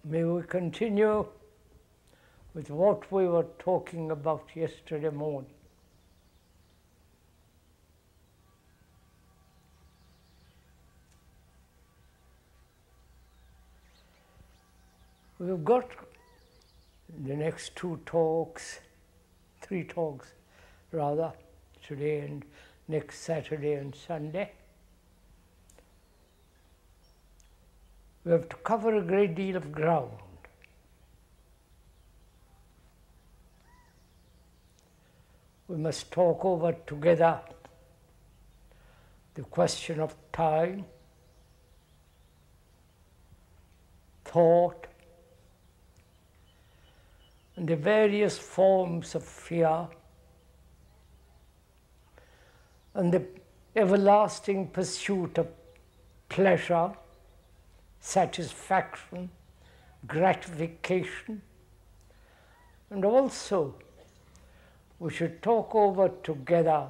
May we continue with what we were talking about yesterday morning. We've got the next three talks rather, today and next Saturday and Sunday. We have to cover a great deal of ground. We must talk over together the question of time, thought, and the various forms of fear, and the everlasting pursuit of pleasure, satisfaction, gratification, and also we should talk over together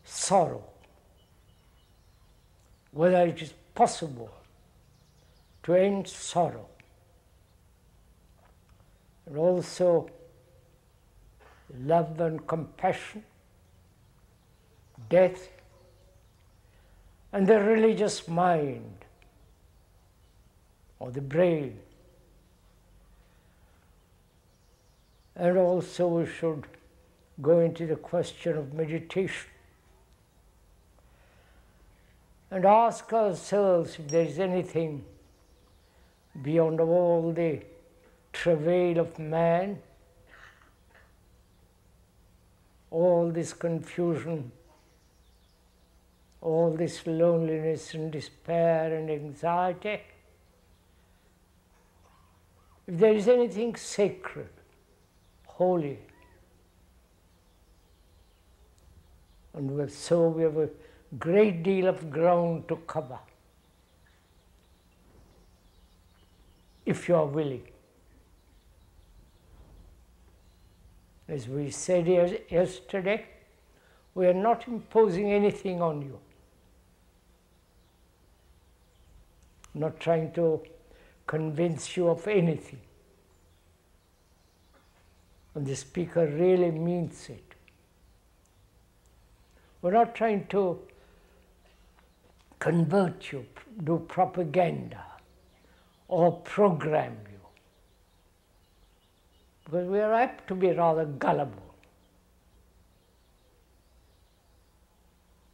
sorrow, whether it is possible to end sorrow, and also love and compassion, death, and the religious mind or the brain. And also we should go into the question of meditation and ask ourselves if there is anything beyond all the travail of man, all this confusion, all this loneliness and despair and anxiety, if there is anything sacred, holy, and so we have a great deal of ground to cover, if you are willing. As we said yesterday, we are not imposing anything on you, not trying to convince you of anything. And the speaker really means it. We're not trying to convert you, do propaganda, or program you, because we are apt to be rather gullible,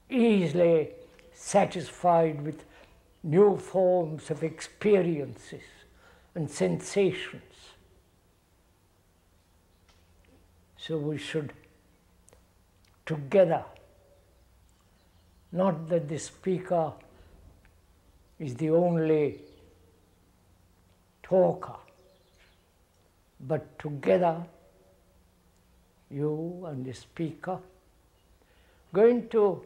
easily satisfied with new forms of experiences and sensations. So we should together, not that the speaker is the only talker, but together, you and the speaker, going to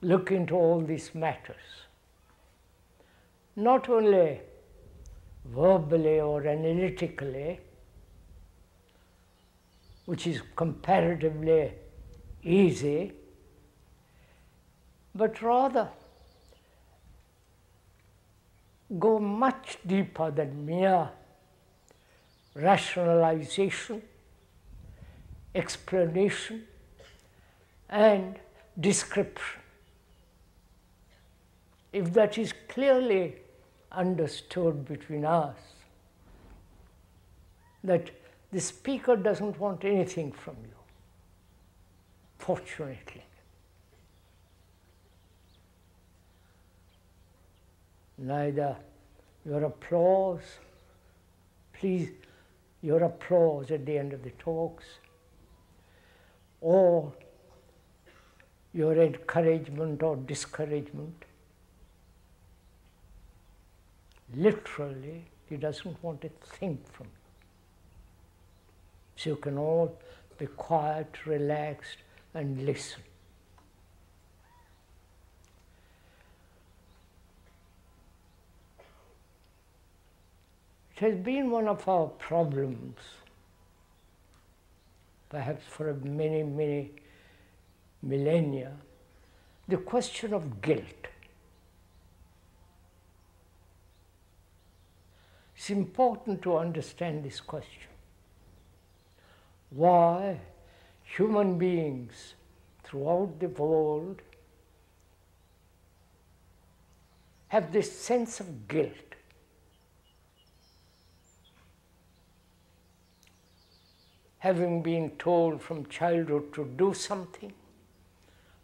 look into all these matters, not only verbally or analytically, which is comparatively easy, but rather go much deeper than mere rationalization, explanation, and description. If that is clearly understood between us, that the speaker doesn't want anything from you, fortunately. Neither your applause, please, your applause at the end of the talks, or your encouragement or discouragement. Literally, he doesn't want a thing from you. So you can all be quiet, relaxed, and listen. It has been one of our problems, perhaps for many, many millennia, the question of guilt. It's important to understand this question. Why human beings throughout the world have this sense of guilt. Having been told from childhood to do something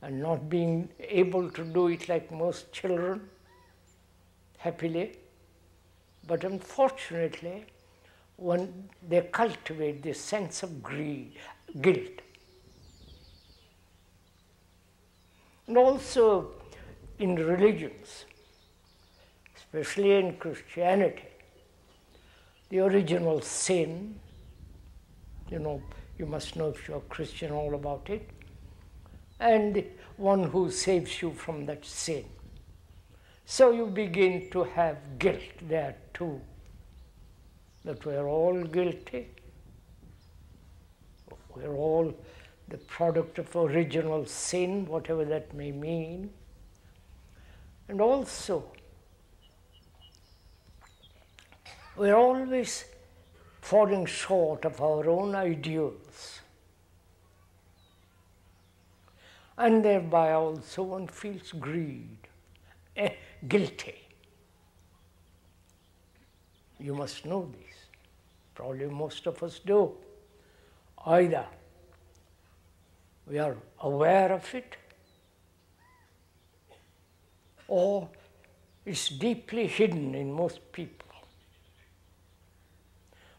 and not being able to do it like most children, happily, but unfortunately, when they cultivate this sense of guilt. And also in religions, especially in Christianity, the original sin, you must know if you're a Christian all about it, and one who saves you from that sin. So you begin to have guilt there too, that we're all guilty. We're all the product of original sin, whatever that may mean. And also, we're always falling short of our own ideals. And thereby also one feels guilty. You must know this. Probably most of us do. Either we are aware of it, or it's deeply hidden in most people.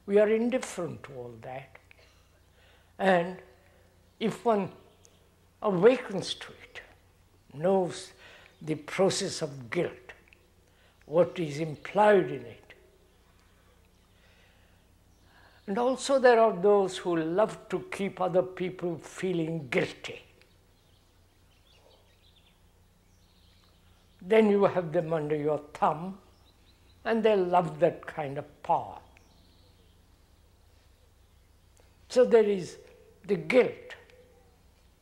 We are indifferent to all that. And if one awakens to it, knows the process of guilt, what is implied in it. And also there are those who love to keep other people feeling guilty. Then you have them under your thumb, and they love that kind of power. So there is the guilt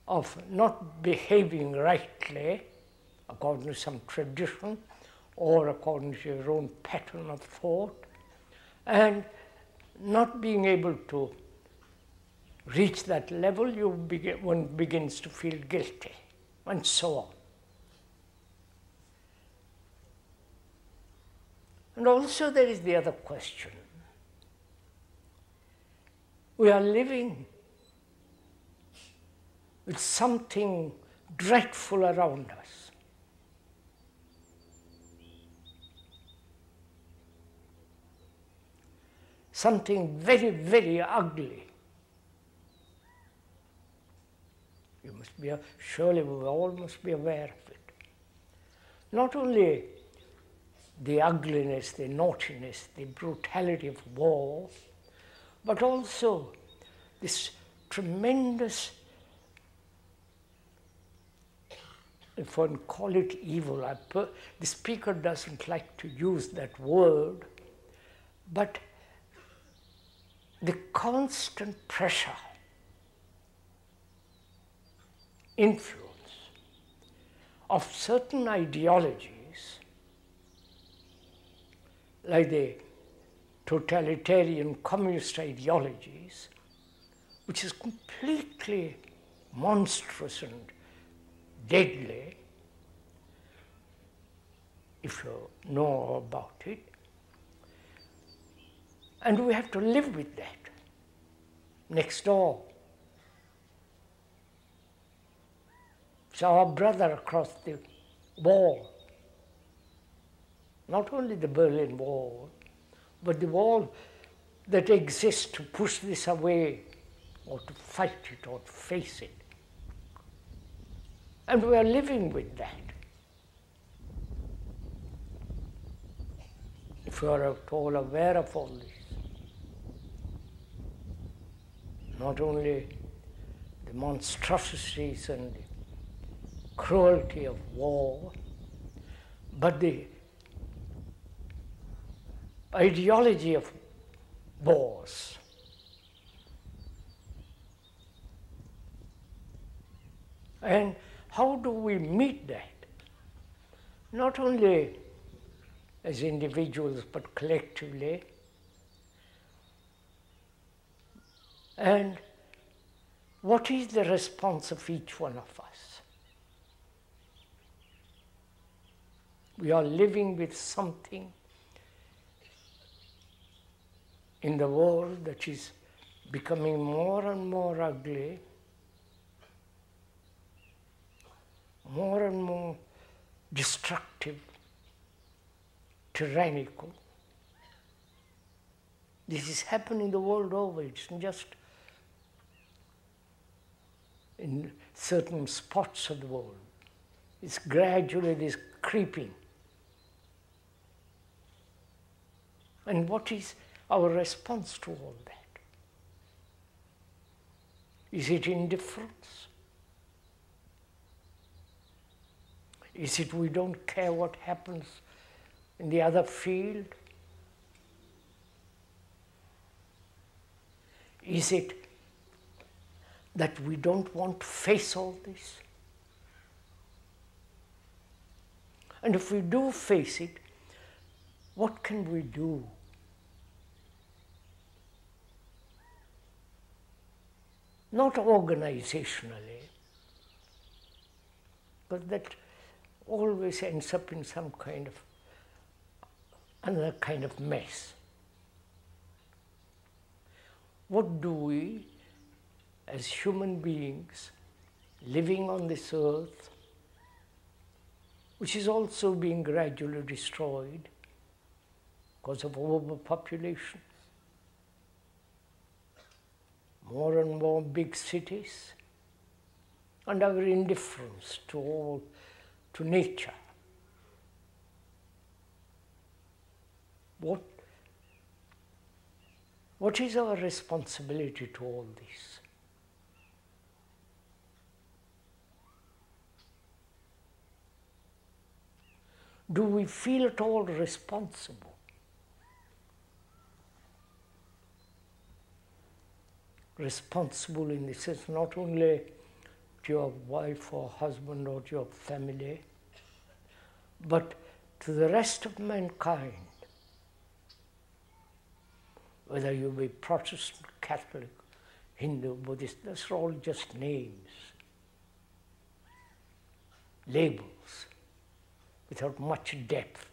of not behaving rightly according to some tradition or according to your own pattern of thought, and not being able to reach that level, one begins to feel guilty, and so on. And also there is the other question. We are living with something dreadful around us. Something very, very ugly. You must be, surely we all must be aware of it. Not only the ugliness, the naughtiness, the brutality of war, but also this tremendous, if one call it evil, the speaker doesn't like to use that word, but the constant pressure, influence of certain ideologies, like the totalitarian communist ideologies, which is completely monstrous and deadly, if you know about it. And we have to live with that next door. It's our brother across the wall. Not only the Berlin Wall, but the wall that exists to push this away, or to fight it, or to face it. And we are living with that. If you are at all aware of all this, not only the monstrosities and the cruelty of war, but the ideology of wars. And how do we meet that? Not only as individuals, but collectively, And what is the response of each one of us? We are living with something in the world that is becoming more and more ugly, more and more destructive, tyrannical. This is happening the world over. It's just in certain spots of the world. It's gradually this creeping. And what is our response to all that? Is it indifference? Is it we don't care what happens in the other field? Is it that we don't want to face all this? And if we do face it, what can we do? Not organizationally, but that always ends up in some kind of another kind of mess. What do we, as human beings living on this earth, which is also being gradually destroyed because of overpopulation, more and more big cities, and our indifference to nature. What is our responsibility to all this? Do we feel at all responsible? Responsible in the sense not only to your wife or husband or to your family, but to the rest of mankind, whether you be Protestant, Catholic, Hindu, Buddhist, those are all just names, labels, without much depth.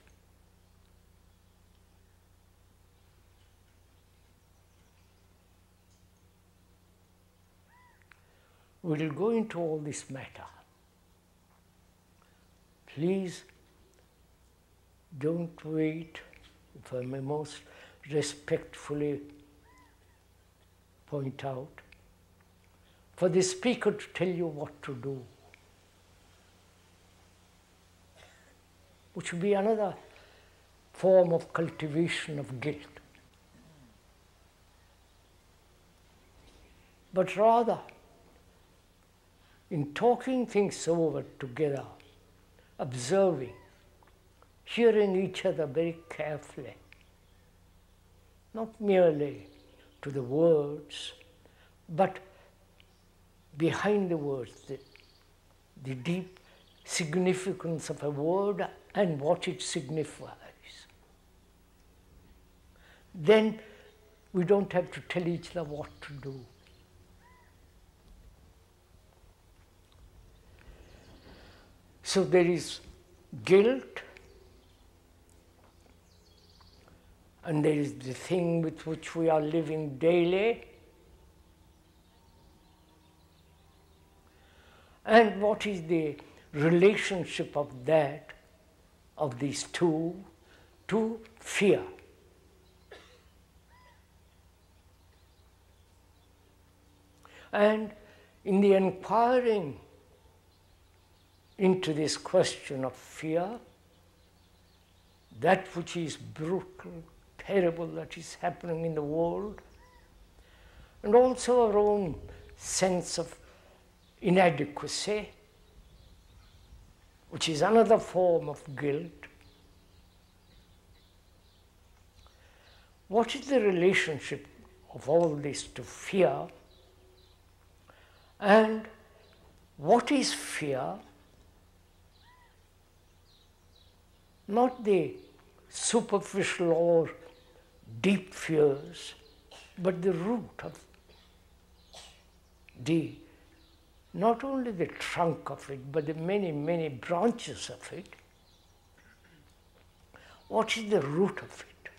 We will go into all this matter. Please don't wait, if I may most respectfully point out, for the speaker to tell you what to do, which would be another form of cultivation of guilt. But rather, in talking things over together, observing, hearing each other very carefully, not merely to the words, but behind the words, the deep significance of a word and what it signifies. Then we don't have to tell each other what to do. So there is guilt, and there is the thing with which we are living daily. And what is the relationship of that, of these two, to fear? And in the inquiring into this question of fear, that which is brutal, terrible that is happening in the world, and also our own sense of inadequacy, which is another form of guilt. What is the relationship of all this to fear? And what is fear? Not the superficial or deep fears, but the root the not only the trunk of it, but the many, many branches of it. What is the root of it?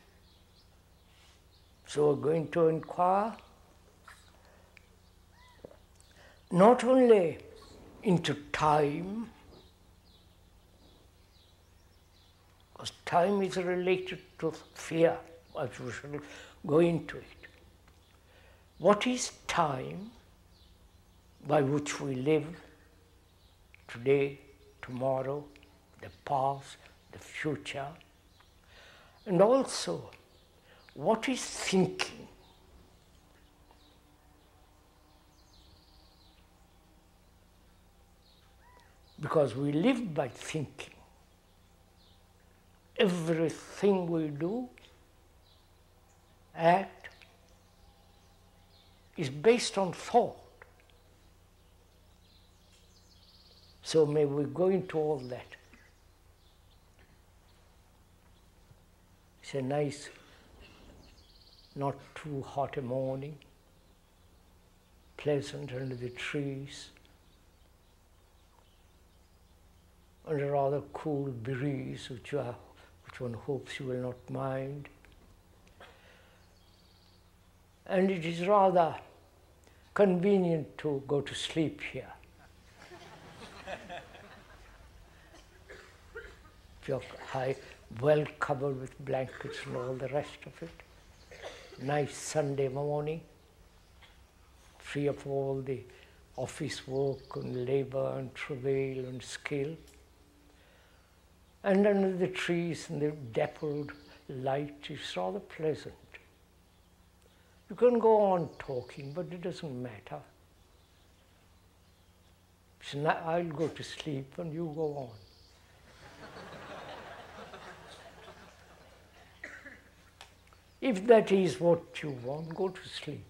So we're going to inquire not only into time, because time is related to fear, as we shall go into it. What is time by which we live today, tomorrow, the past, the future, and also what is thinking? Because we live by thinking. Everything we do, act, is based on thought. So may we go into all that. It's a nice, not too hot a morning, pleasant under the trees, and a rather cool breeze which one hopes you will not mind. And it is rather convenient to go to sleep here. You're well covered with blankets and all the rest of it. Nice Sunday morning, free of all the office work and labor and travail and skill. And under the trees and the dappled light is rather pleasant. You can go on talking, but it doesn't matter. So now I'll go to sleep and you go on. If that is what you want, go to sleep.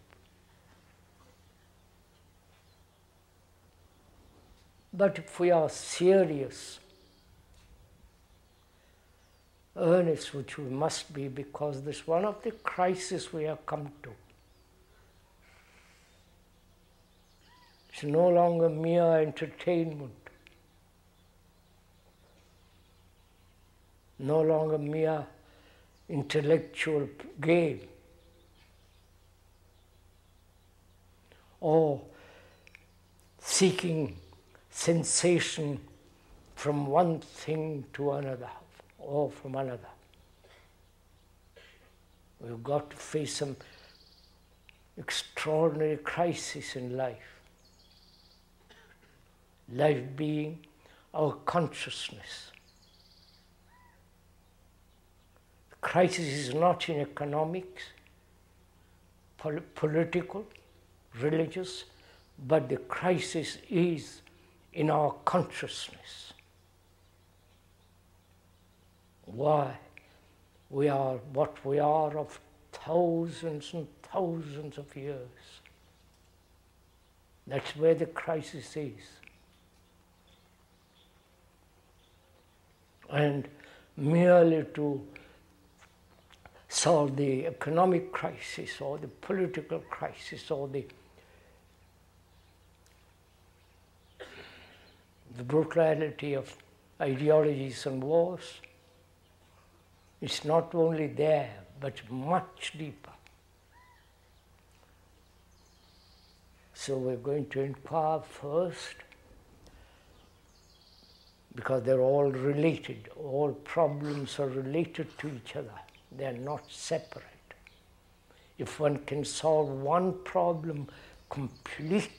But if we are serious, earnest, which we must be, because this is one of the crises we have come to. It's no longer mere entertainment, no longer mere intellectual game, or seeking sensation from one thing to another, or from another. We've got to face some extraordinary crisis in life. Life being our consciousness. The crisis is not in economics, political, religious, but the crisis is in our consciousness. Why we are what we are of thousands and thousands of years. That's where the crisis is. And merely to solve the economic crisis or the political crisis or the brutality of ideologies and wars, it's not only there, but much deeper. So we're going to inquire first, because they're all related. All problems are related to each other. They're not separate. If one can solve one problem completely,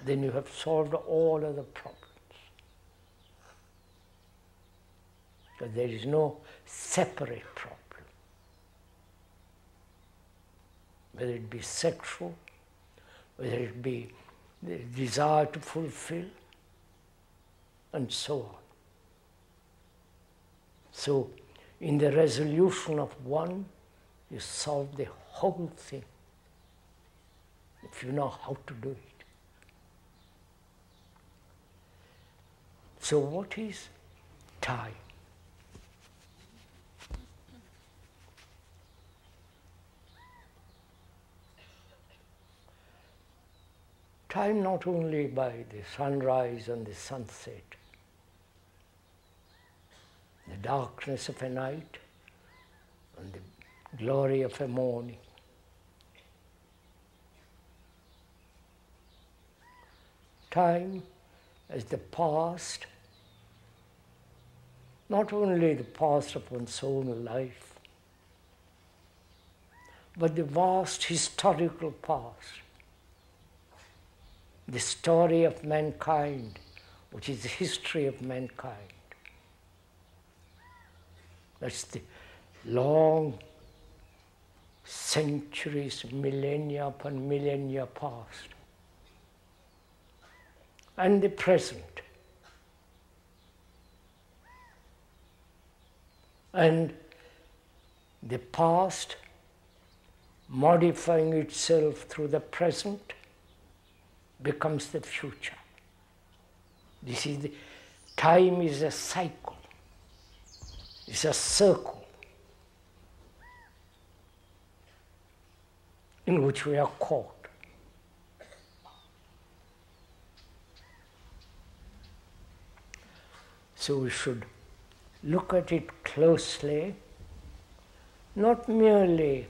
then you have solved all other problems. Because there is no separate problem. Whether it be sexual, whether it be the desire to fulfill, and so on. So, in the resolution of one, you solve the whole thing, if you know how to do it. So what is time? Time not only by the sunrise and the sunset, the darkness of a night and the glory of a morning. Time as the past, not only the past of one's own life, but the vast historical past, the story of mankind, which is the history of mankind. That's the long centuries, millennia upon millennia past. And the present. And the past modifying itself through the present becomes the future. This is the time is a cycle. It's a circle in which we are caught. So we should look at it closely, not merely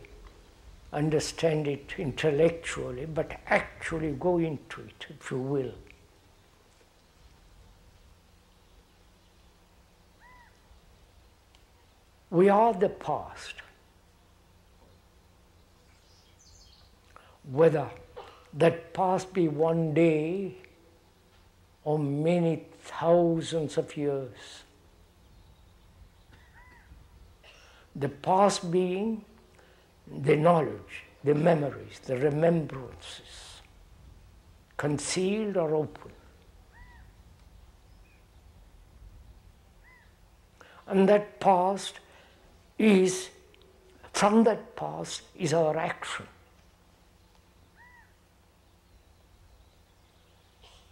understand it intellectually, but actually go into it, if you will. We are the past. Whether that past be one day or many thousands of years. The past being the knowledge, the memories, the remembrances, concealed or open. And that past is, from that past is our action.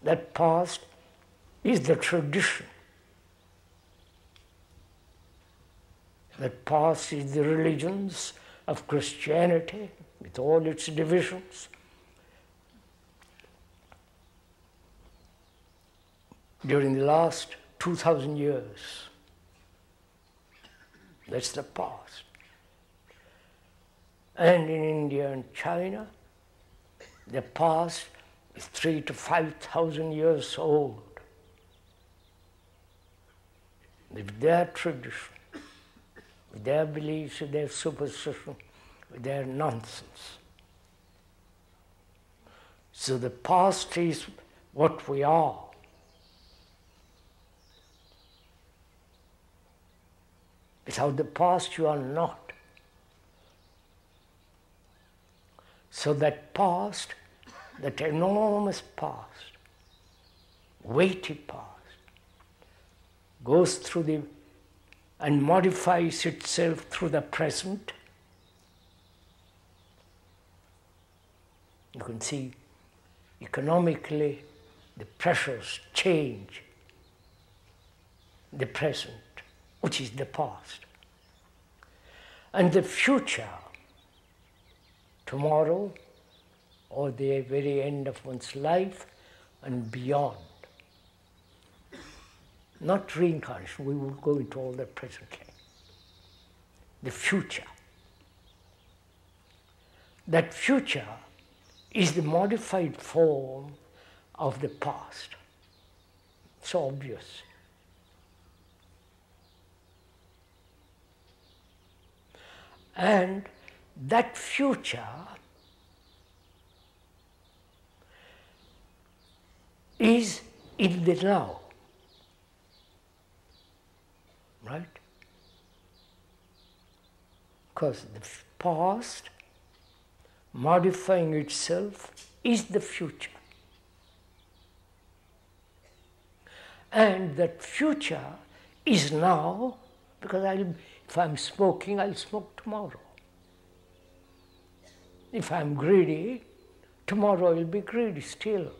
That past is the tradition. That past is the religions of Christianity with all its divisions. During the last 2,000 years, that's the past. And in India and China, the past is 3,000 to 5,000 years old. With their tradition, with their beliefs, with their superstition, with their nonsense. So the past is what we are. Without the past, you are not. So that past, that enormous past, weighty past, goes through the and modifies itself through the present. You can see economically the pressures change the present, which is the past. And the future, tomorrow, or the very end of one's life and beyond. Not reincarnation, we will go into all that presently. The future. That future is the modified form of the past. It's obvious. And that future is in the now. Right? Because the past, modifying itself, is the future. And that future is now, because if I'm smoking, I'll smoke tomorrow. If I'm greedy, tomorrow I'll be greedy still.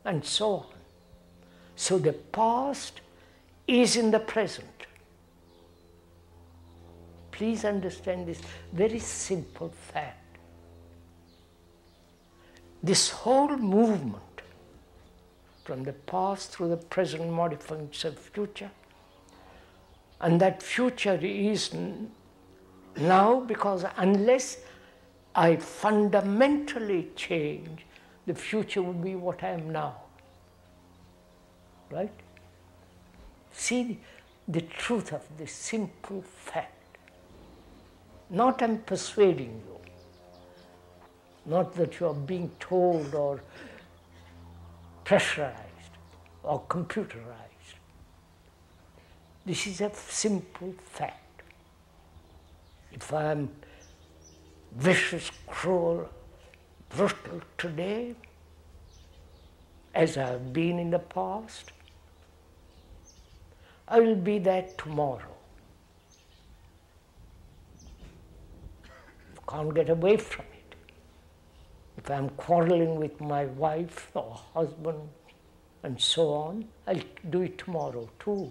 And so on. So the past is in the present. Please understand this very simple fact. This whole movement, from the past through the present, modifying itself future, and that future is now, because unless I fundamentally change, the future will be what I am now. Right? See the truth of this simple fact. Not I'm persuading you, not that you are being told or pressurized or computerized. This is a simple fact. If I am vicious, cruel, brutal today, as I have been in the past, I will be that tomorrow. You can't get away from it. If I'm quarreling with my wife or husband and so on, I'll do it tomorrow too.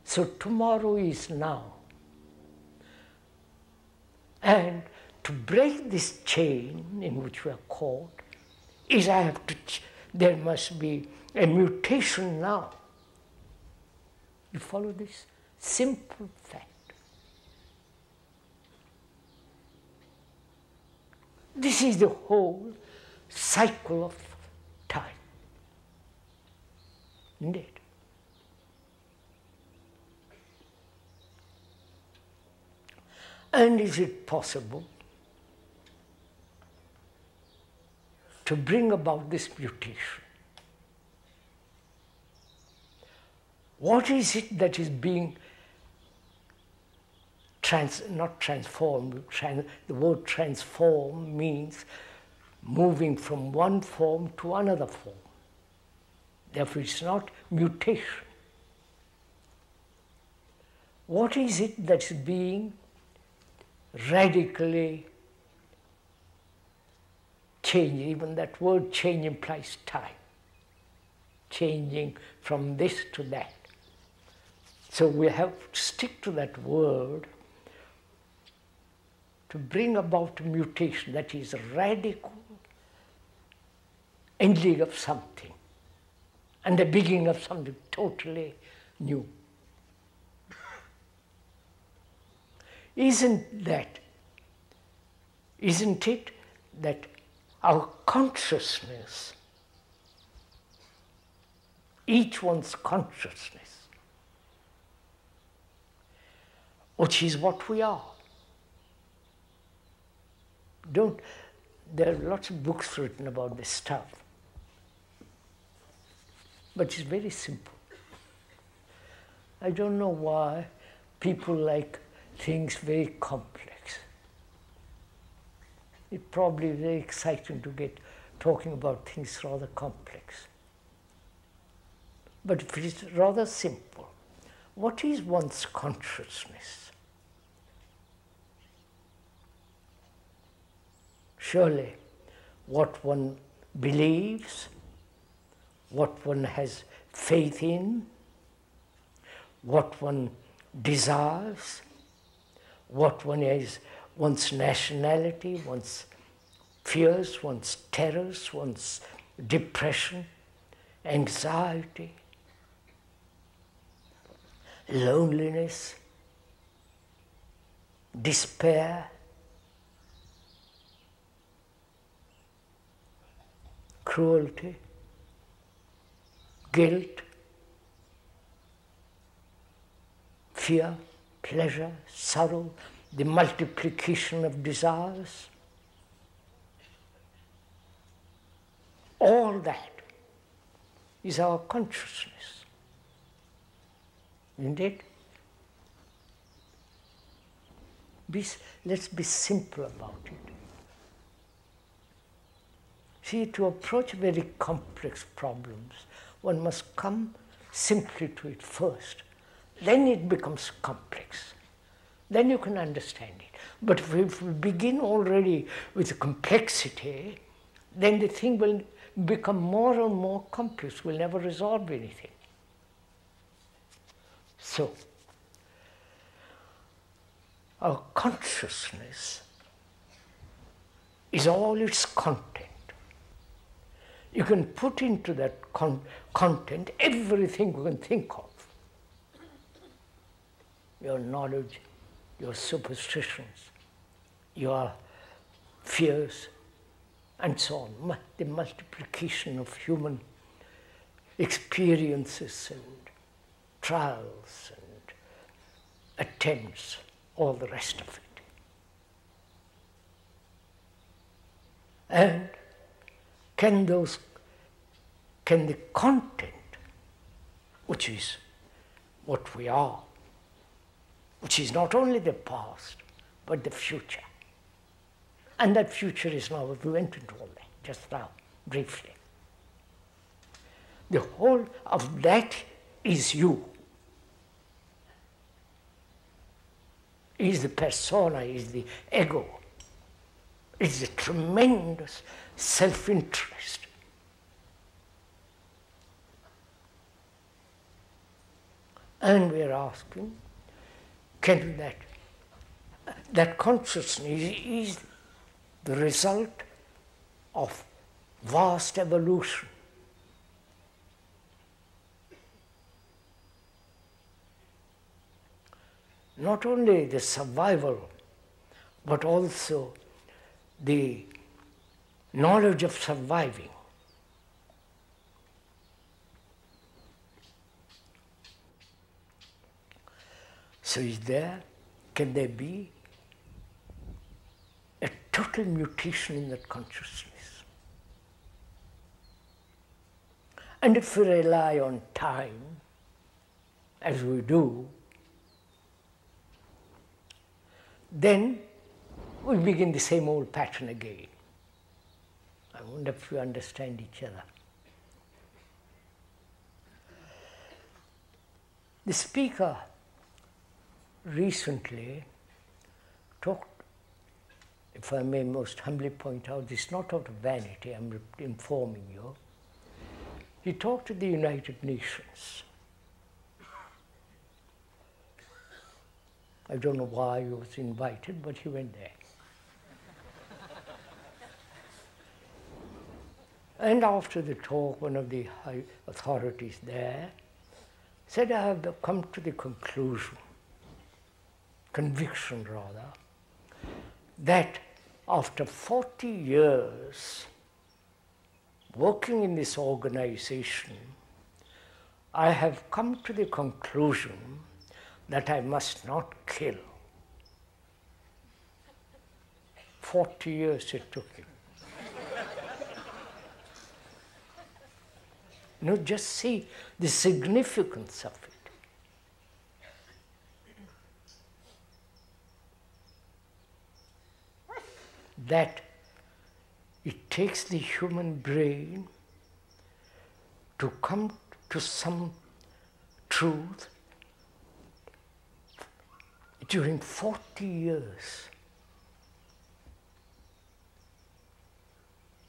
So tomorrow is now. And to break this chain in which we are caught, is there must be a mutation now. You follow this simple fact. This is the whole cycle of time. Indeed. And is it possible to bring about this mutation? What is it that is being not transformed? The word transform means moving from one form to another form. Therefore, it's not mutation. What is it that's being radically changed? Even that word change implies time. Changing from this to that. So we have to stick to that word to bring about a mutation that is radical ending of something and the beginning of something totally new. Isn't it that our consciousness, each one's consciousness, which is what we are. There are lots of books written about this stuff, but it's very simple. I don't know why people like things very complex. It's probably very exciting to get talking about things rather complex. But if it is rather simple, what is one's consciousness? Surely, what one believes, what one has faith in, what one desires, what one is, one's nationality, one's fears, one's terrors, one's depression, anxiety, loneliness, despair, cruelty, guilt, fear, pleasure, sorrow, the multiplication of desires. All that is our consciousness. Isn't it? Let's be simple about it. See, to approach very complex problems, one must come simply to it first. Then it becomes complex. Then you can understand it. But if we begin already with complexity, then the thing will become more and more complex. We'll never resolve anything. So, our consciousness is all its content. You can put into that content everything you can think of. Your knowledge, your superstitions, your fears, and so on. The multiplication of human experiences and trials and attempts, all the rest of it. And can the content, which is what we are, which is not only the past, but the future. And that future is now, we went into all that just now, briefly. The whole of that is you. Is the persona, is the ego. It's a tremendous self-interest. And we are asking, can that consciousness is the result of vast evolution. Not only the survival, but also the knowledge of surviving. So can there be a total mutation in that consciousness? And if we rely on time, as we do, then we begin the same old pattern again. I wonder if we understand each other. The speaker recently talked, if I may most humbly point out, this is not out of vanity, I'm informing you. He talked to the United Nations. I don't know why he was invited, but he went there. And after the talk, one of the high authorities there said, I have come to the conviction rather, that after 40 years working in this organization, I have come to the conclusion that I must not kill. 40 years it took him. Just see the significance of it. That it takes the human brain to come to some truth during 40 years.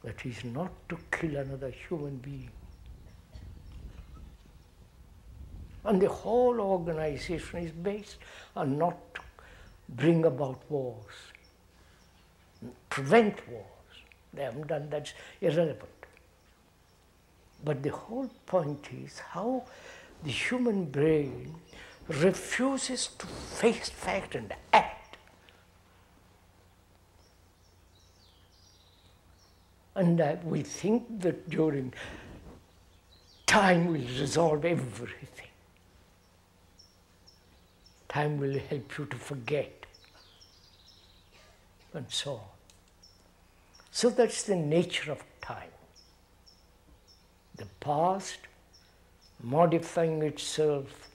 That is not to kill another human being. And the whole organization is based on not to bring about wars, prevent wars. They haven't done that, irrelevant. But the whole point is how the human brain refuses to face fact and act. And we think that during time will resolve everything. Time will help you to forget, and so on. So that's the nature of time. The past modifying itself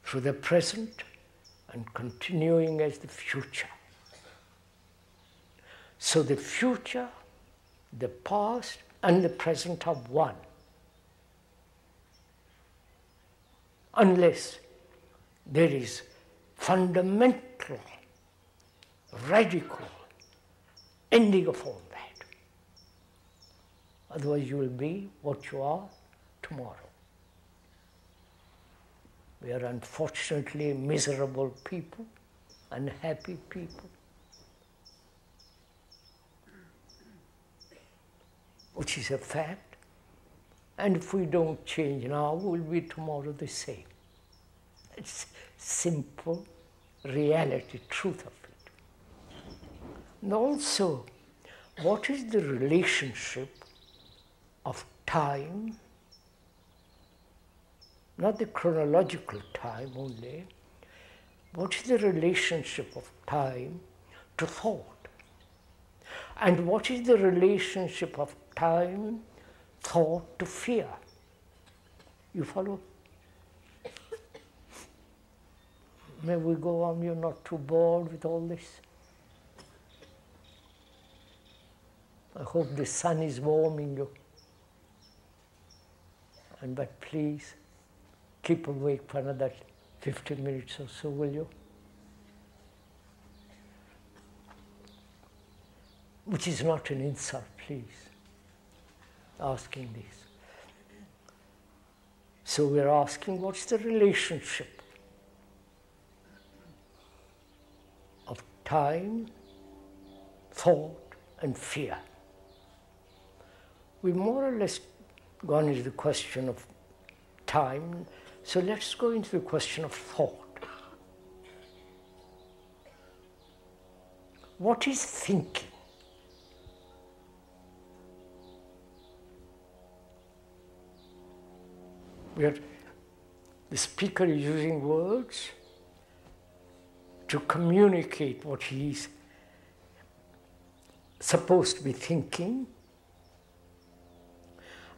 through the present and continuing as the future. So the future, the past, and the present are one. Unless there is fundamental, radical ending of all that. Otherwise you will be what you are tomorrow. We are unfortunately miserable people, unhappy people. which is a fact, and if we don't change now, we'll be tomorrow the same. It's simple reality, truth of it. And also, what is the relationship of time, not the chronological time only, what is the relationship of time to thought? And what is the relationship of time, thought to fear? You follow? May we go on? You're not too bored with all this? I hope the sun is warming you. But please, keep awake for another 15 minutes or so, will you? Which is not an insult, please, asking this. So we're asking, what's the relationship of time, thought, and fear? We more or less gone into the question of time, so let's go into the question of thought. What is thinking? The speaker is using words to communicate what he's supposed to be thinking,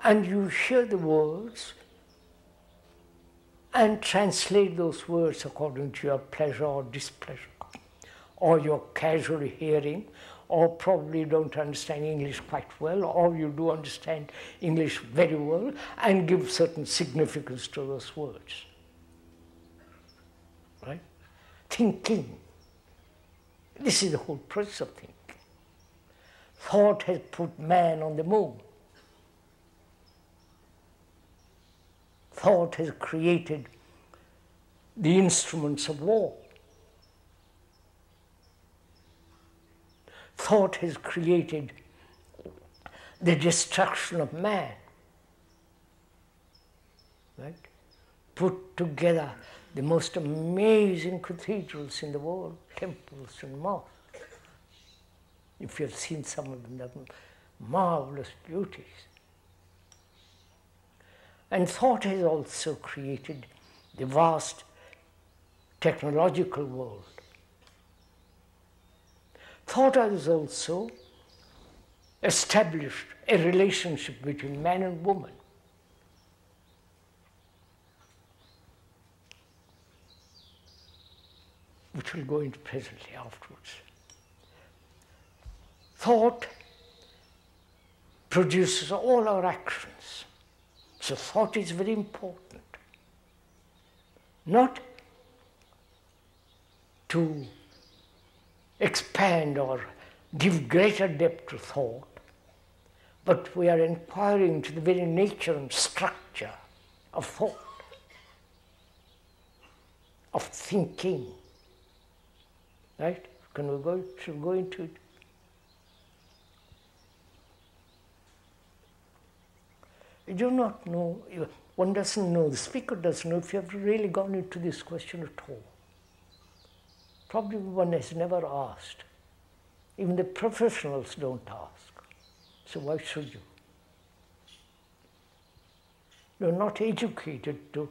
and you hear the words and translate those words according to your pleasure or displeasure, or you're casually hearing, or probably don't understand English quite well, or you do understand English very well and give certain significance to those words. Right? Thinking. This is the whole process of thinking. Thought has put man on the moon. Thought has created the instruments of war. Thought has created the destruction of man. Right? Put together the most amazing cathedrals in the world, temples and mosques. If you have seen some of them, they're marvelous beauties. And thought has also created the vast technological world. Thought has also established a relationship between man and woman. Which we'll go into presently afterwards. Thought produces all our actions. So thought is very important. Not to expand or give greater depth to thought, but we are inquiring into the very nature and structure of thought, of thinking. Right? Can we go? Should we go into it? You do not know, one doesn't know, the speaker doesn't know if you have really gone into this question at all. Probably one has never asked. Even the professionals don't ask. So why should you? You're not educated to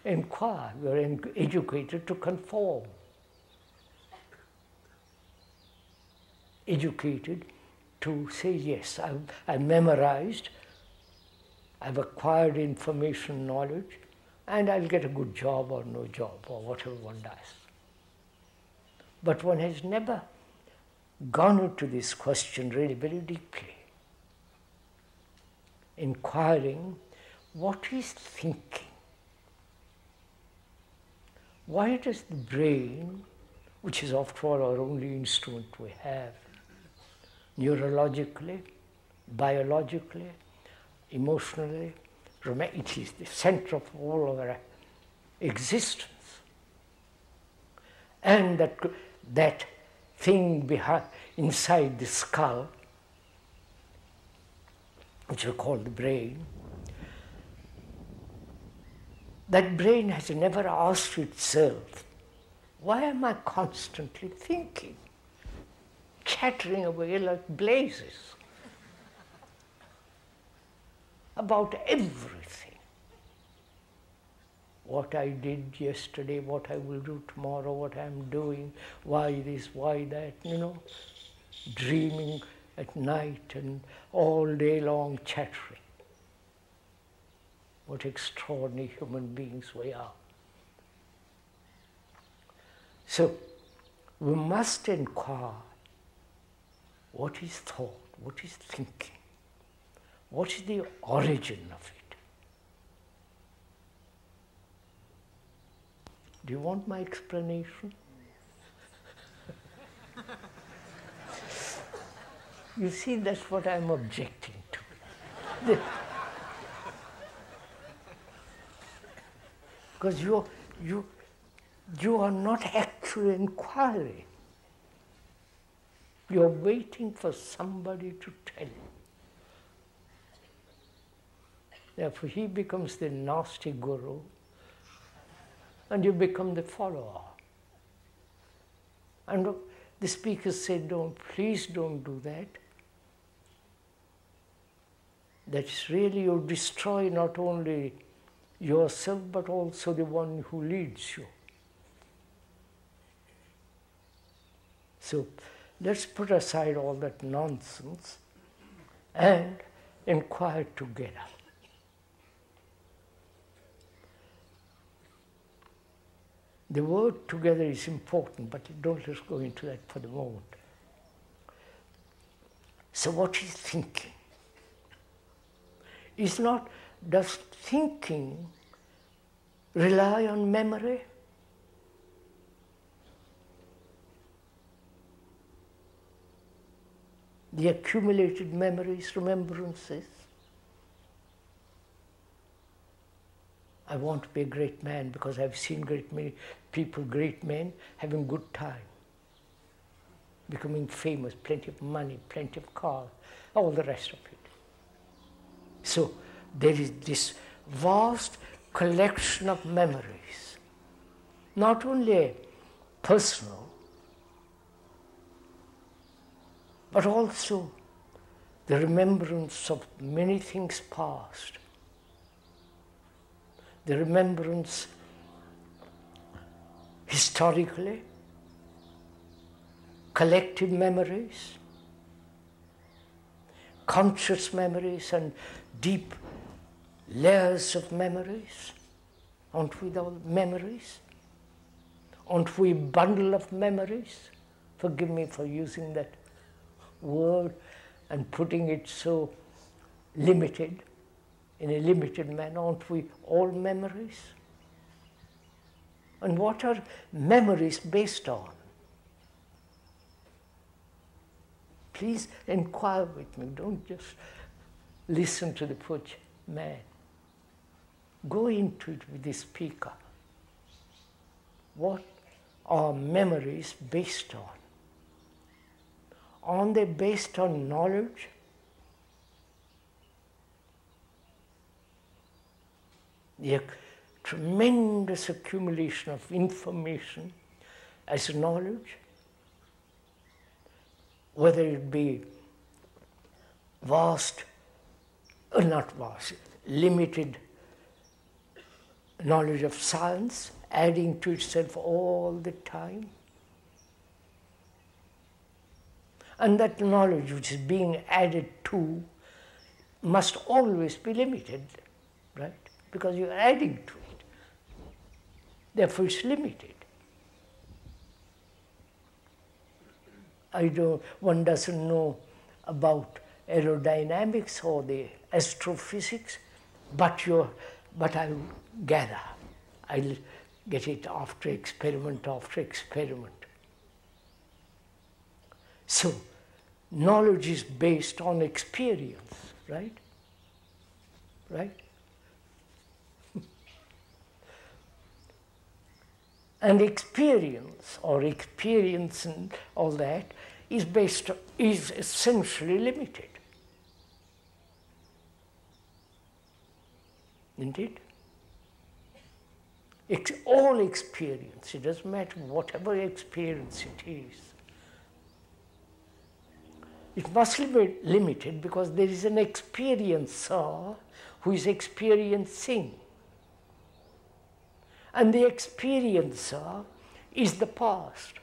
inquire, you're educated to conform. Educated to say, yes, I've memorized, I've acquired information, knowledge, and I'll get a good job or no job or whatever one does. But one has never gone into this question really very deeply, inquiring what is thinking? Why does the brain, which is after all our only instrument we have, neurologically, biologically, emotionally, it is the center of all of our existence. And that thing behind, inside the skull which we call the brain, that brain has never asked itself, why am I constantly thinking, chattering away like blazes about everything? What I did yesterday, what I will do tomorrow, what I'm doing, why this, why that, dreaming at night and all day long chattering. What extraordinary human beings we are. So, we must inquire, what is thought, what is thinking, what is the origin of it? Do you want my explanation? You see, that's what I'm objecting to. Because you are not actually inquiring. You're waiting for somebody to tell you. Therefore, he becomes the nasty guru, and you become the follower. And the speaker said, please don't do that. That's really, you destroy not only yourself, but also the one who leads you. So let's put aside all that nonsense and inquire together. The word together is important, but don't let's go into that for the moment. So what is thinking? Does thinking rely on memory? The accumulated memories, remembrances. I want to be a great man because I've seen great many people, great men, having good time, becoming famous, plenty of money, plenty of cars, all the rest of it. So there is this vast collection of memories, not only personal, but also the remembrance of many things past, the remembrance historically, collective memories, conscious memories and deep layers of memories. Aren't we all memories? Aren't we a bundle of memories? Forgive me for using that word and putting it so limited, in a limited manner. Aren't we all memories? And what are memories based on? Please inquire with me. Don't just listen to the poor man. Go into it with the speaker. What are memories based on? Aren't they based on knowledge? The tremendous accumulation of information as knowledge, whether it be vast, or not vast, limited knowledge of science, adding to itself all the time. And that knowledge which is being added to must always be limited, right? Because you're adding to it. Therefore it's limited. One doesn't know about aerodynamics or the astrophysics, but I'll gather. I'll get it after experiment after experiment. So, knowledge is based on experience, right? Right? And experience, or experience and all that, is essentially limited. isn't it? All experience, it doesn't matter whatever experience it is, it must be limited because there is an experiencer who is experiencing. And the experiencer is the past.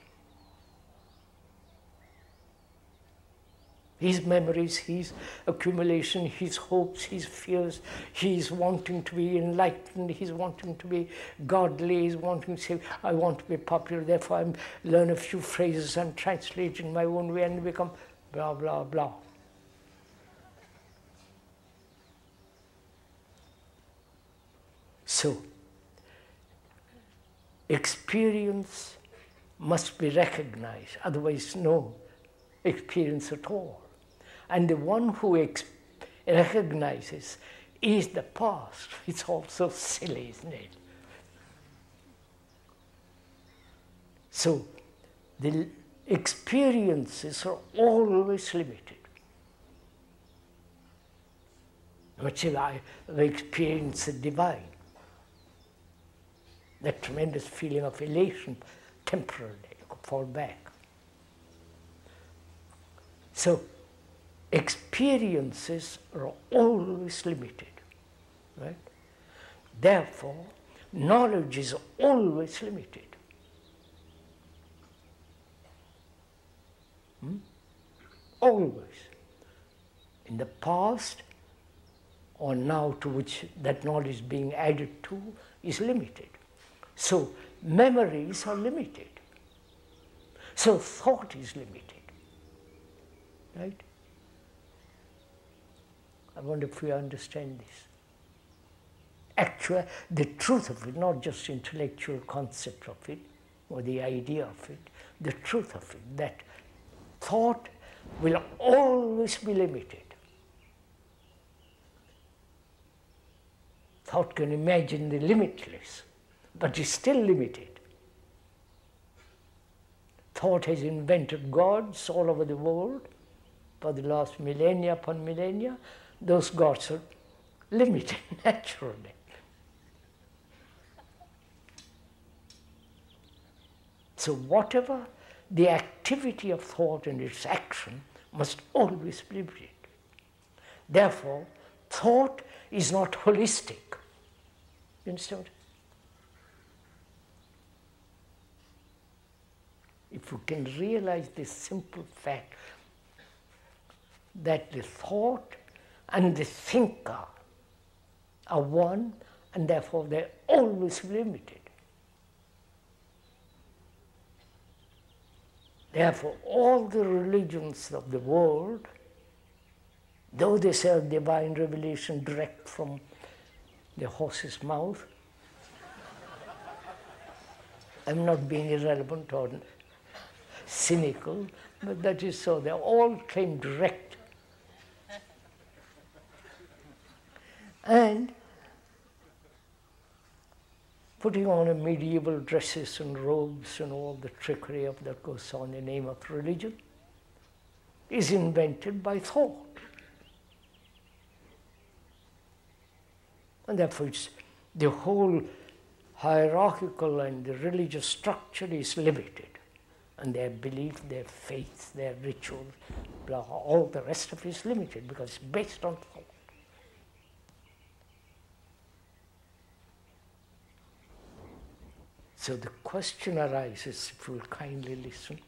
His memories, his accumulation, his hopes, his fears, he's wanting to be enlightened, he's wanting to be godly, he's wanting to say, I want to be popular, therefore I learn a few phrases and translate in my own way and become blah, blah, blah. So, experience must be recognized, otherwise no experience at all. And the one who recognizes is the past. It's also silly, isn't it? So, the experiences are always limited. Much as I have experienced the divine, that tremendous feeling of elation, temporarily, you could fall back. So, experiences are always limited, right? Therefore, knowledge is always limited. Always. In the past, or now to which that knowledge is being added to, is limited. So, memories are limited. So, thought is limited. Right? I wonder if we understand this. Actually, the truth of it, not just intellectual concept of it, or the idea of it, the truth of it, that thought will always be limited. Thought can imagine the limitless, but is still limited. Thought has invented gods all over the world for the last millennia upon millennia. Those gods are limited naturally. So whatever the activity of thought and its action must always be limited. Therefore, thought is not holistic. You understand? If you can realize this simple fact that the thought and the thinker are one, and therefore they're always limited. Therefore, all the religions of the world, though they say divine revelation direct from the horse's mouth, I'm not being irrelevant or cynical, but that is so. They all claim direct. And putting on a medieval dresses and robes and all the trickery of that goes on in the name of religion is invented by thought. And therefore it's the whole hierarchical and the religious structure is limited. And their belief, their faith, their rituals, blah, all the rest of it is limited because it's based on thought. So the question arises, if you will kindly listen,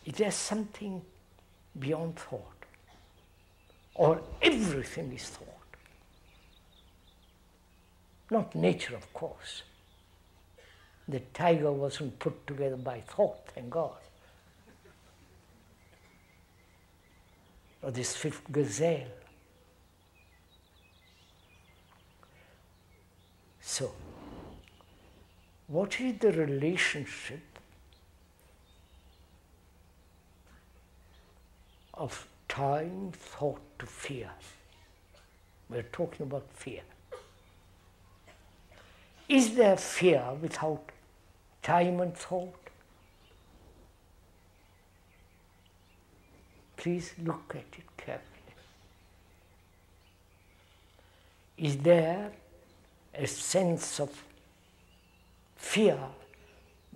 is there something beyond thought? Or everything is thought? Not nature, of course. The tiger wasn't put together by thought, thank God. Or the swift gazelle. So, what is the relationship of time, thought to fear? We're talking about fear. Is there fear without time and thought? Please look at it carefully. is there a sense of fear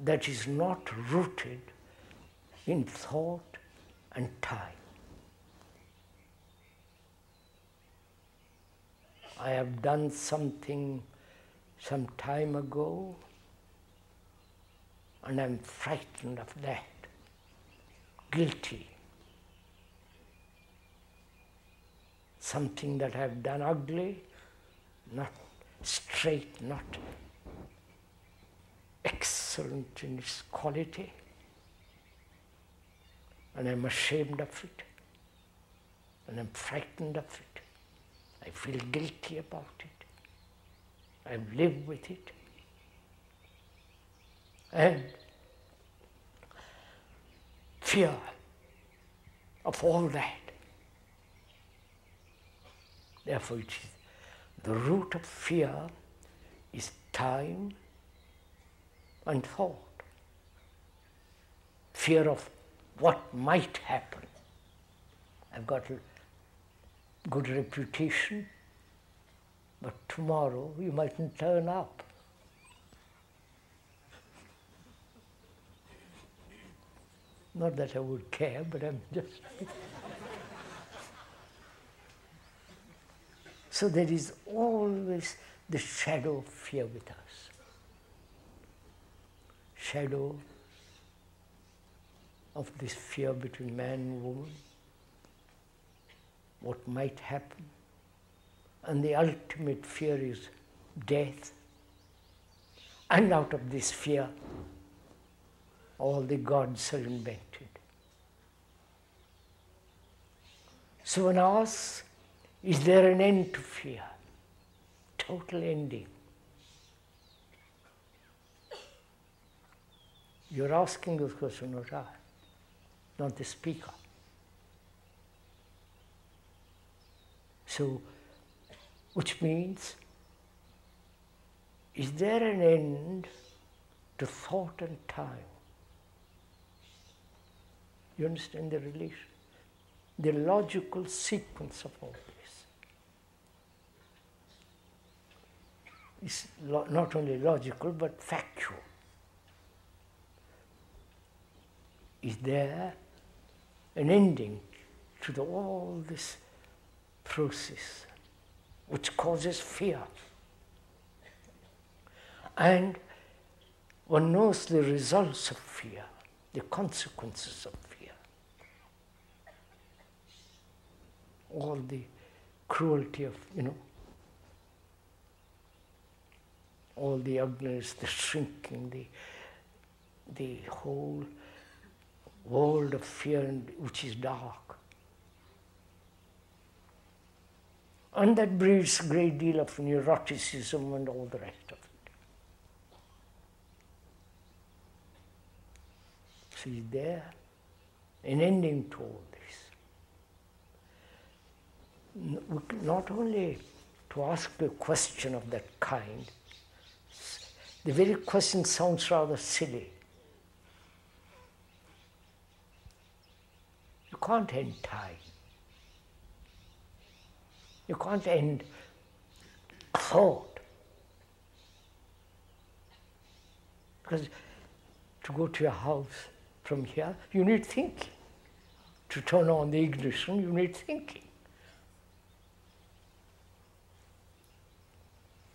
that is not rooted in thought and time. I have done something some time ago, and I'm frightened of that, guilty. Something that I've done ugly, not straight, not excellent in its quality, and I'm ashamed of it, and I'm frightened of it. I feel guilty about it. I've lived with it. And fear of all that. Therefore, the root of fear is time and thought. Fear of what might happen. I've got a good reputation, but tomorrow you mightn't turn up. Not that I would care, but I'm just... So there is always the shadow of fear with us. Shadow of this fear between man and woman, what might happen. And the ultimate fear is death. And out of this fear, all the gods are invented. So one asks, is there an end to fear? Total ending. You're asking those questions, not I, not the speaker. So, which means, is there an end to thought and time? You understand the relation? The logical sequence of all this is not only logical but factual. Is there an ending to all this process which causes fear? And one knows the results of fear, the consequences of fear. All the cruelty of, all the ugliness, the shrinking, the whole world of fear which is dark. And that breeds a great deal of neuroticism and all the rest of it. So is there an ending to all this? Not only to ask a question of that kind, the very question sounds rather silly. You can't end time. You can't end thought. Because to go to your house from here, you need thinking. To turn on the ignition, you need thinking.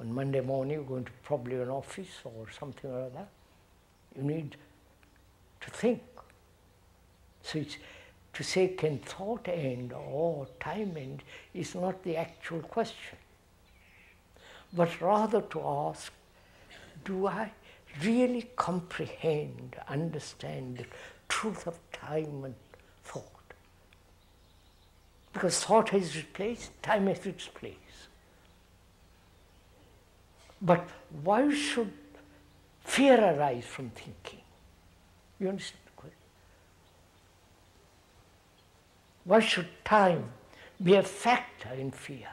On Monday morning, you're going to probably an office or something like that. You need to think. So it's, to say, can thought end or time end is not the actual question. But rather to ask, do I really comprehend, understand the truth of time and thought? Because thought has its place, time has its place. But why should fear arise from thinking? You understand the question? Why should time be a factor in fear?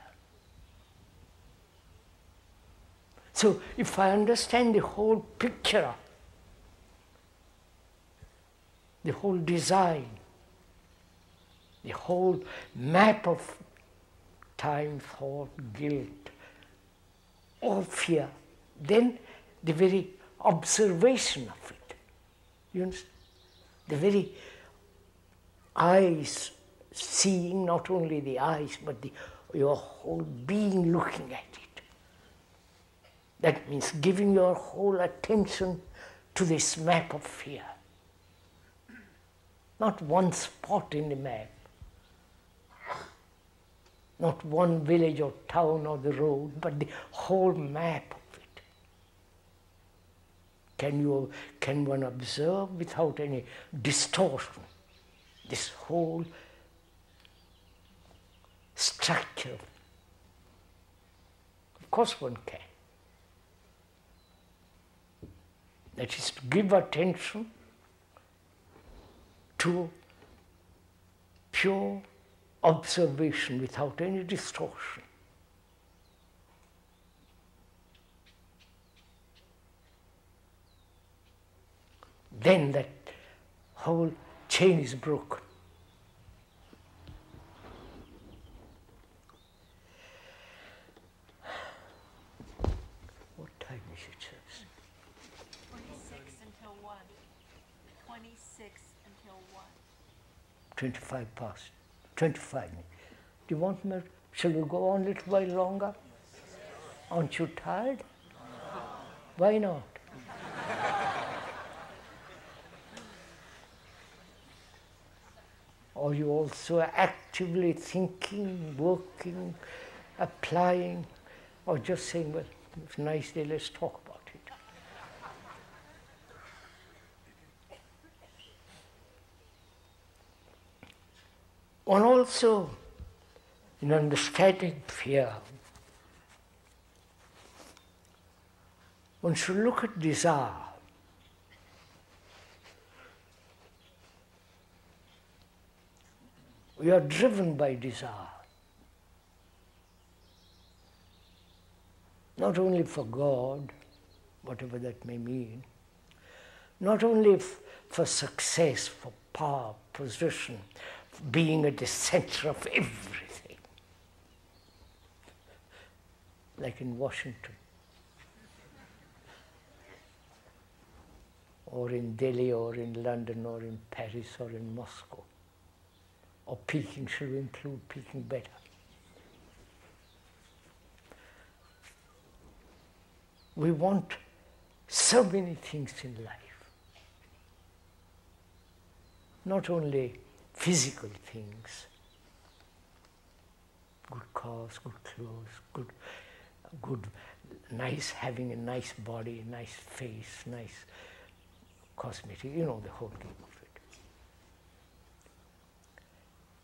So if I understand the whole picture, the whole design, the whole map of time, thought, guilt, or fear, then the very observation of it, you understand? The very eyes seeing, not only the eyes, but your whole being looking at it. That means giving your whole attention to this map of fear. Not one spot in the map, not one village or town or the road, but the whole map of it. Can one observe without any distortion this whole structure? Of course one can. That is to give attention to pure observation without any distortion. Then that whole chain is broken. What time is it, sirs? 26 until 1. 26 until 1. 25 past. 25 minutes. Do you want me? Shall we go on a little while longer? Aren't you tired? Why not? Are you also actively thinking, working, applying, or just saying, well, it's a nice day, let's talk about it? One also, in understanding fear, one should look at desire. We are driven by desire, not only for God, whatever that may mean, not only for success, for power, position, for being at the center of everything, like in Washington, or in Delhi, or in London, or in Paris, or in Moscow. Or Peking, should we include Peking better? We want so many things in life. Not only physical things, good cars, good clothes, good, nice, having a nice body, nice face, nice cosmetic, you know the whole game of it.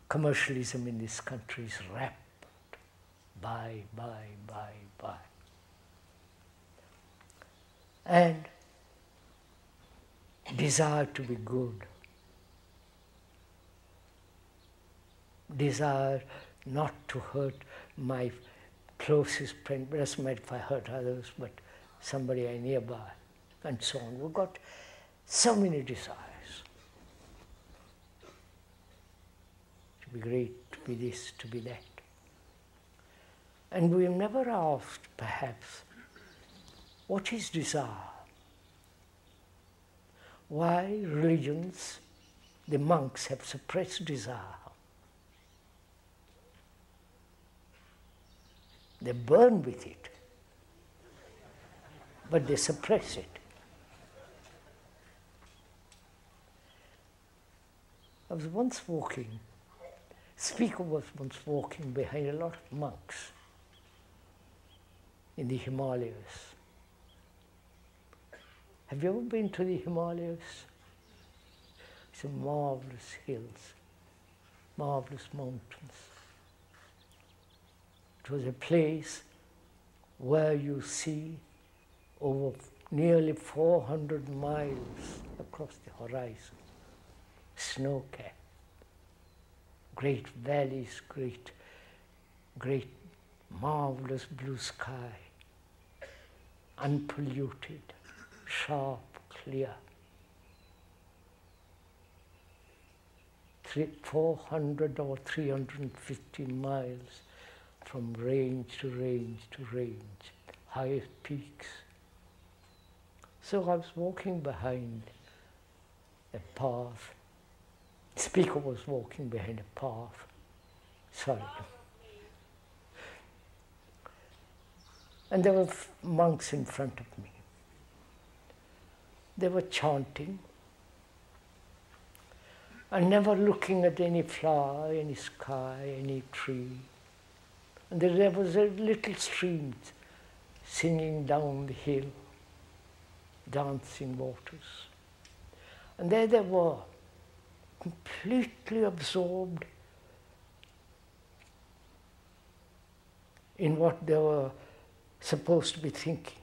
Commercialism in this country is rampant. Buy. And desire to be good. Desire not to hurt my closest friend, it doesn't matter if I hurt others, but somebody I nearby, and so on. We've got so many desires. To be great, to be this, to be that. And we have never asked, perhaps, what is desire? Why religions, the monks, have suppressed desire? They burn with it, but they suppress it. I was once walking, speaker was once walking behind a lot of monks in the Himalayas. Have you ever been to the Himalayas? It's a marvelous hills, marvelous mountains. It was a place where you see over nearly 400 miles across the horizon, snow-capped. Great valleys, great, marvelous blue sky, unpolluted, sharp, clear. 400 or 350 miles from range to range to range, highest peaks. So I was walking behind a path. The speaker was walking behind a path. Sorry. And there were monks in front of me. They were chanting and never looking at any flower, any sky, any tree. And there was a little stream singing down the hill, dancing waters. And there they were, completely absorbed in what they were supposed to be thinking.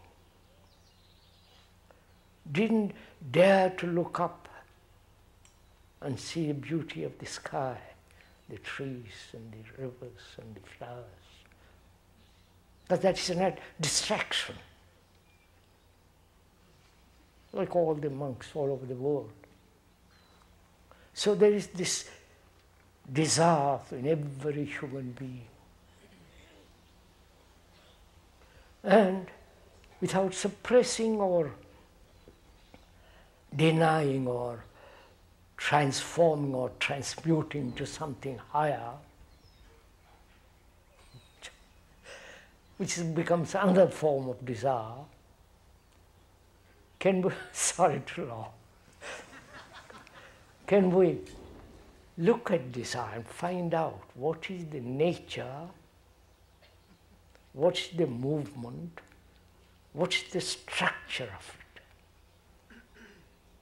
Didn't dare to look up and see the beauty of the sky, the trees and the rivers and the flowers. But that's a distraction, like all the monks all over the world. So there is this desire in every human being. And without suppressing or denying or transforming or transmuting to something higher, which becomes another form of desire, can we, sorry to laugh, can we look at desire and find out what is the nature, what's the movement, what's the structure of it,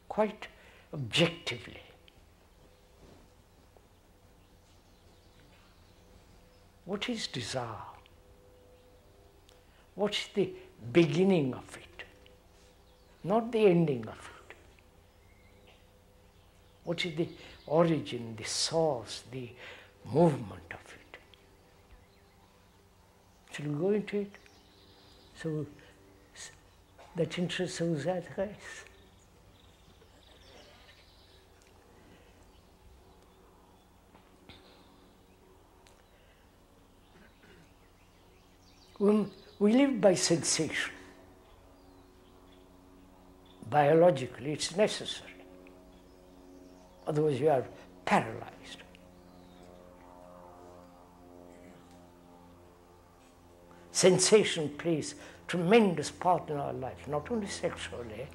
quite objectively. What is desire? What's the beginning of it, not the ending of it? What is the origin, the source, the movement of it? Shall we go into it? So that interests us, guys. We live by sensation. Biologically, it's necessary. Otherwise, you are paralyzed. Sensation plays a tremendous part in our life, not only sexually,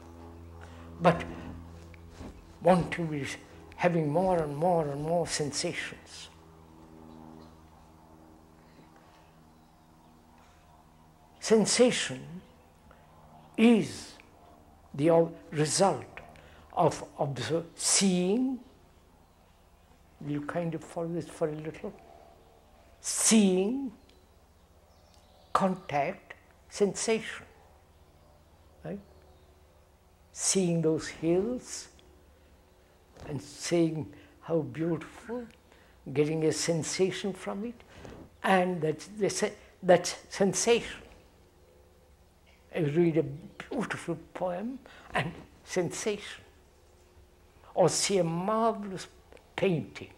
but wanting to be having more and more and more sensations. Sensation is the result of seeing. Will you kind of follow this for a little? Seeing, contact, sensation. Right? Seeing those hills and saying how beautiful, getting a sensation from it, and that sensation. I read a beautiful poem and sensation, or see a marvelous painting.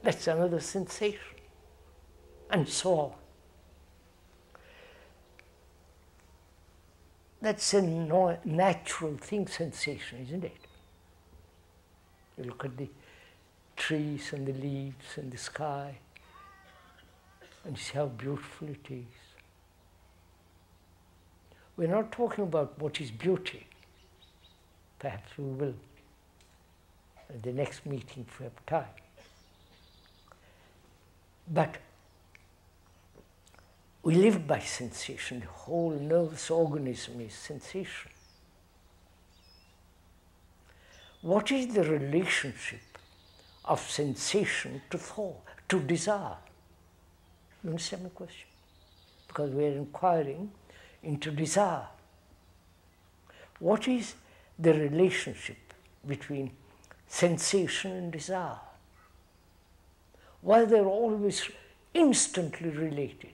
That's another sensation, and so on. That's a natural thing, sensation, isn't it? You look at the trees and the leaves and the sky and see how beautiful it is. We're not talking about what is beauty. Perhaps we will at the next meeting if we have time. But we live by sensation. The whole nervous organism is sensation. What is the relationship of sensation to thought, to desire? You understand my question? Because we are inquiring into desire. What is the relationship between sensation and desire? Why they're always instantly related?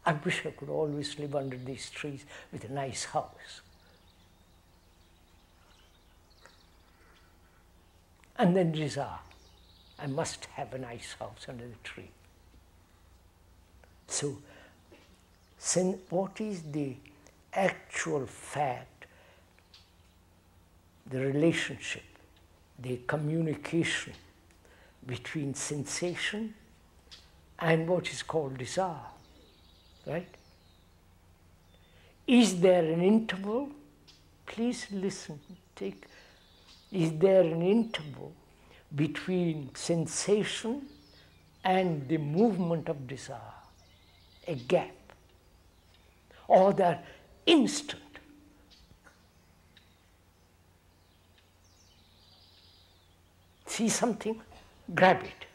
I wish I could always live under these trees with a nice house. And then desire. I must have a nice house under the tree. So what is the actual fact, the relationship, the communication between sensation and what is called desire, right? Is there an interval? Please listen. Is there an interval between sensation and the movement of desire? A gap? Or they're instant? See something, grab it,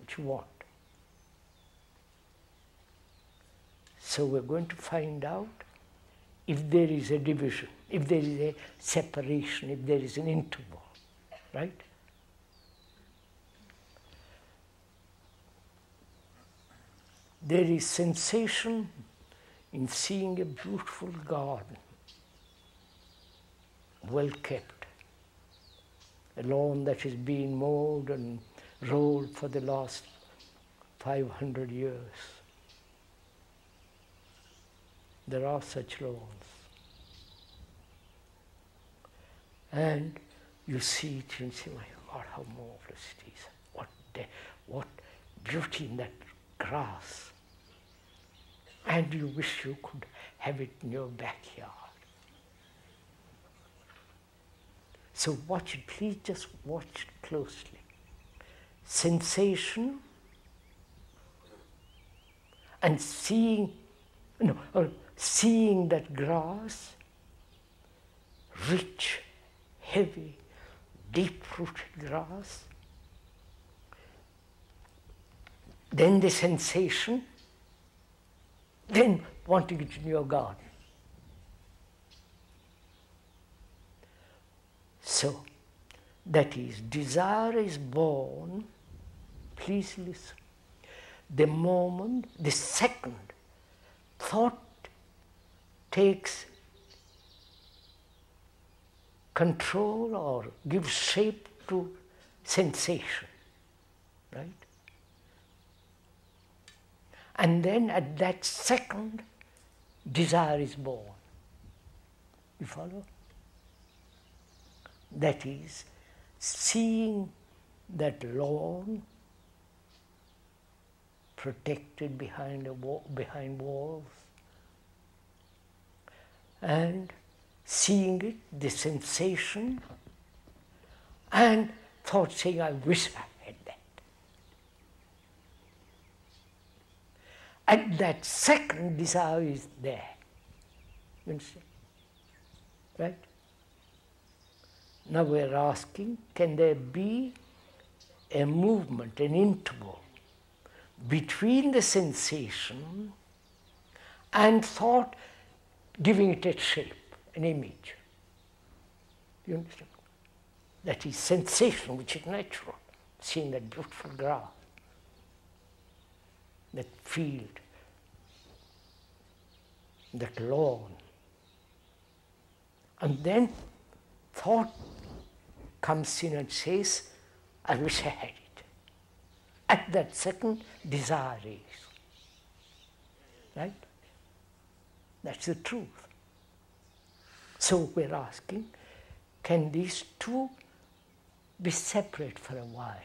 which you want. So we're going to find out if there is a division, if there is a separation, if there is an interval, right? There is sensation in seeing a beautiful garden, well kept, a lawn that is being mowed and rolled for the last 500 years. There are such lawns. And you see it and say, my God, how marvelous it is. What beauty in that grass. And you wish you could have it in your backyard. So watch it, please just watch it closely. Sensation and seeing that grass, rich, heavy, deep-rooted grass. Then the sensation, then wanting it in your garden. So, that is, desire is born, please listen, the moment, the second, thought takes control or gives shape to sensation, right? And then at that second, desire is born. You follow? That is, seeing that lawn protected behind walls, and seeing it, the sensation, and thought saying, I wish I had that. At that second, desire is there. You understand? Right? Now we're asking, can there be a movement, an interval between the sensation and thought giving it a shape, an image? You understand? That is sensation, which is natural, seeing that beautiful grass, that field, that lawn. And then thought comes in and says, I wish I had it. At that second, desire is. Right? That's the truth. So we're asking, can these two be separate for a while?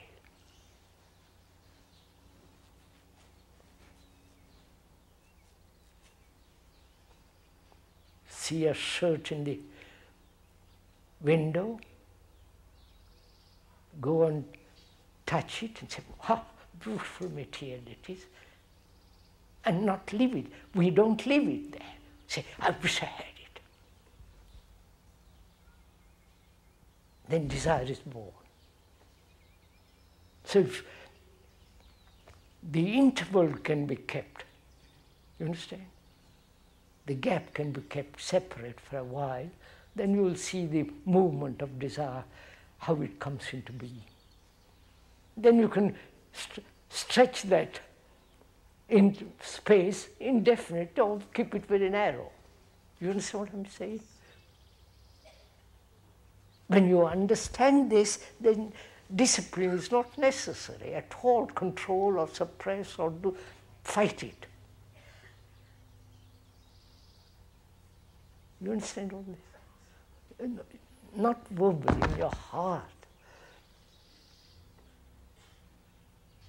See a shirt in the window, go and touch it and say, wow, beautiful material it is, and not leave it. We don't leave it there. Say, I wish I had it. Then desire is born. So if the interval can be kept, you understand? The gap can be kept separate for a while, then you will see the movement of desire, how it comes into being. Then you can stretch that in space indefinite or keep it very narrow. You understand what I'm saying? When you understand this, then discipline is not necessary at all. Control or suppress or fight it. You understand all this? Not verbally, in your heart.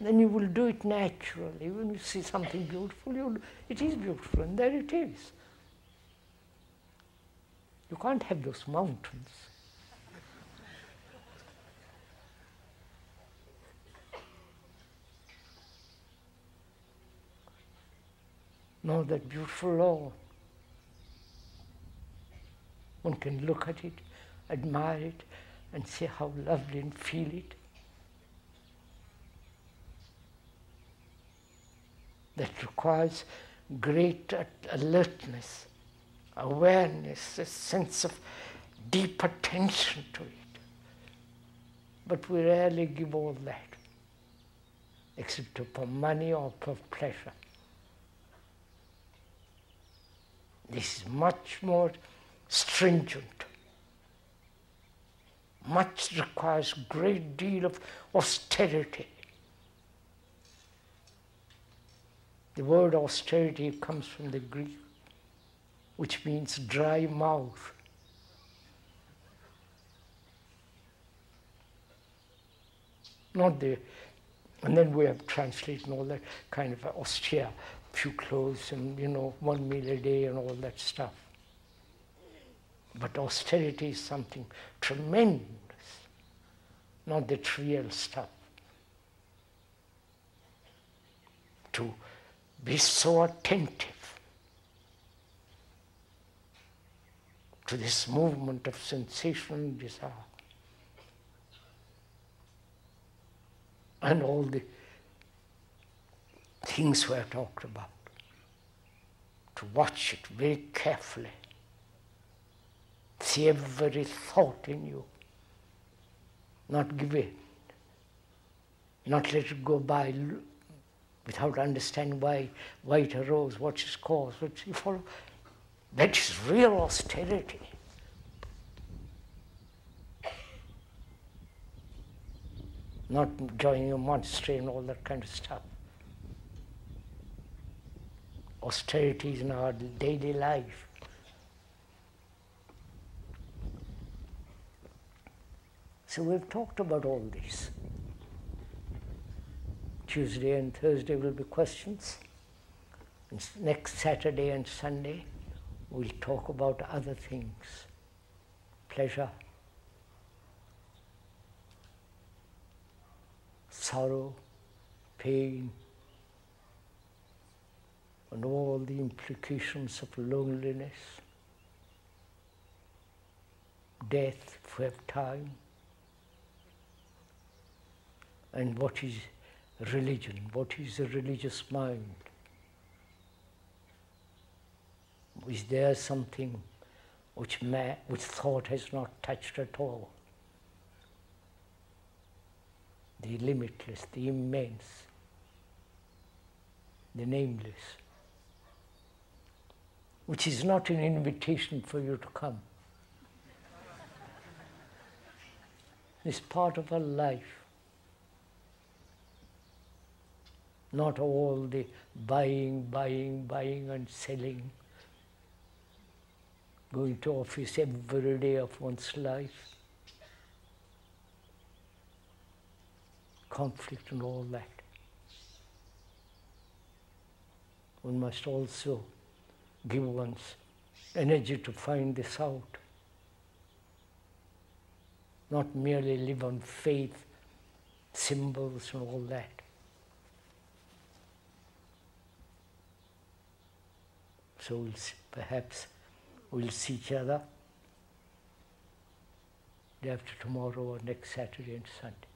Then you will do it naturally. When you see something beautiful, it is beautiful, and there it is. You can't have those mountains. No, that beautiful lawn. One can look at it, admire it, and say how lovely and feel it. That requires great alertness, awareness, a sense of deep attention to it. But we rarely give all that, except for money or for pleasure. This is much more stringent. Much requires great deal of austerity. The word austerity comes from the Greek, which means dry mouth. And then we have translated all that kind of austere, few clothes and, 1 meal a day and all that stuff. But austerity is something tremendous, not the trivial stuff. To be so attentive to this movement of sensation and desire, and all the things we have talked about, to watch it very carefully, see every thought in you, not give in, not let it go by without understanding why it arose, what its cause, what you follow. That is real austerity. Not joining a monastery and all that kind of stuff. Austerity is in our daily life. So we've talked about all this. Tuesday and Thursday will be questions. And next Saturday and Sunday we'll talk about other things. Pleasure, sorrow, pain, and all the implications of loneliness, death if we have time, and what is religion, what is the religious mind. Is there something which thought has not touched at all? The limitless, the immense, the nameless, which is not an invitation for you to come. It's part of our life. Not all the buying and selling, going to office every day of one's life, conflict and all that. One must also give one's energy to find this out. Not merely live on faith, symbols and all that. So perhaps we'll see each other day after tomorrow or next Saturday and Sunday.